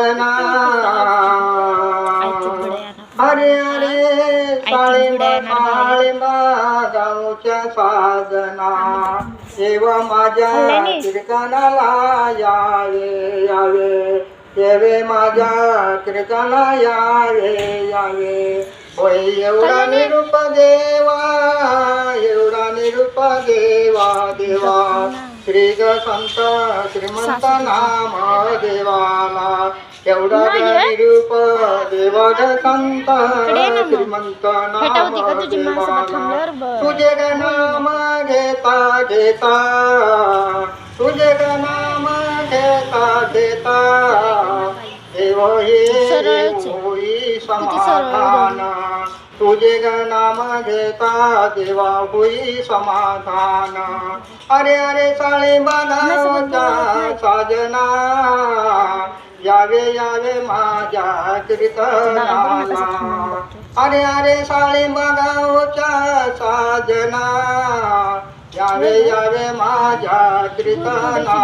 कीर्तना अरे अरे साळिंबा गावच्या साजना देवा माझ्या कीर्तनाला यावे यावे येवे माझ्या कीर्तनाला यावे यावे होय एवढा निरूप देवा एवढा निरूप देवा देवा श्री संत श्रीमंत नाम देवाला एवढा निरूप देवा संत श्रीमंत नाम देवाला तुझे नाम घेता घेता तुझे नाम घेता घेता देव होई समाधान तुझे नाम घेता देवा होई समाधान अरे अरे साळिंबा गावचा साजना यावे यावे माझ्या कीर्तनाला अरे अरे साळिंबा गावचा साजना यावे यावे माझ्या कीर्तनाला